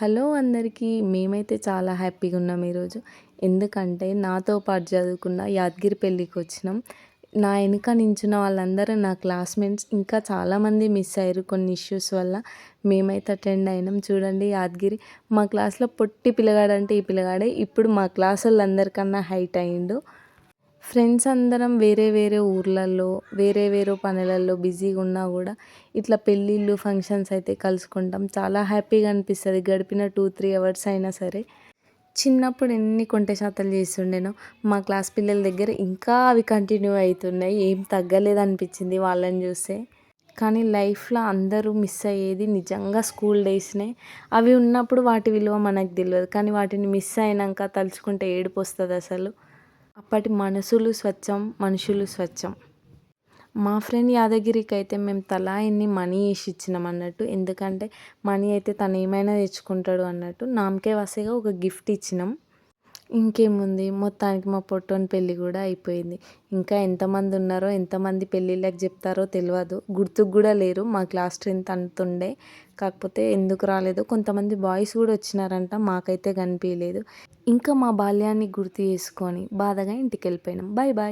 Hello అందరికీ. మేమైతే చాలా హ్యాపీగా ఉన్నాం ఈరోజు. ఎందుకంటే నాతో పాటు చదువుకున్న యాదగిరి పెళ్ళికొచ్చినాం. నా వెనక నించున్న వాళ్ళందరూ నా క్లాస్‌మేట్స్. ఇంకా చాలామంది మిస్ అయ్యారు కొన్ని ఇష్యూస్ వల్ల. మేమైతే అటెండ్ అయినాం. చూడండి యాదగిరి మా క్లాస్‌లో పొట్టి పిల్లగాడంటే ఈ పిల్లగాడే. ఇప్పుడు మా క్లాసోళ్ళందరికన్నా హైట్ అయ్యిండు. ఫ్రెండ్స్ అందరం వేరే వేరే ఊర్లల్లో వేరే వేరే పనులలో బిజీగా ఉన్నా కూడా ఇట్లా పెళ్ళిళ్ళు ఫంక్షన్స్ అయితే కలుసుకుంటాం. చాలా హ్యాపీగా అనిపిస్తుంది గడిపిన 2-3 అవర్స్ అయినా సరే. చిన్నప్పుడు ఎన్ని కొంటె శాతాలు చేస్తుండేనో మా క్లాస్ పిల్లల దగ్గర ఇంకా అవి కంటిన్యూ అవుతున్నాయి. ఏం తగ్గలేదు అనిపించింది వాళ్ళని చూస్తే. కానీ లైఫ్లో అందరూ మిస్ అయ్యేది నిజంగా స్కూల్ డేస్నే. అవి ఉన్నప్పుడు వాటి విలువ మనకు తెలియదు, కానీ వాటిని మిస్ అయినాక తలుచుకుంటే ఏడుపు వస్తుంది అసలు. అప్పటి మనసులు స్వచ్ఛం, మనుషులు స్వచ్ఛం. మా ఫ్రెండ్ యాదగిరికి అయితే మేము తలా ఇన్ని మనీ వేసి ఇచ్చినాం అన్నట్టు. ఎందుకంటే మనీ అయితే తను ఏమైనా తెచ్చుకుంటాడు అన్నట్టు. నామకే వసేగా ఒక గిఫ్ట్ ఇచ్చినాం. ఇంకేముంది, మొత్తానికి మా పొట్టోని పెళ్ళి కూడా అయిపోయింది. ఇంకా ఎంతమంది ఉన్నారో ఎంతమంది పెళ్ళిళ్ళకి చెప్తారో తెలియదు. గుర్తుకు కూడా లేరు. మా క్లాస్ స్ట్రెంత్ అంతుండే. కాకపోతే ఎందుకు రాలేదో కొంతమంది బాయ్స్ కూడా వచ్చినారంట, మాకైతే కనిపించలేదు. ఇంకా మా బాల్యాన్ని గుర్తు చేసుకొని బాధగా ఇంటికి వెళ్ళిపోయినాం. Bye bye.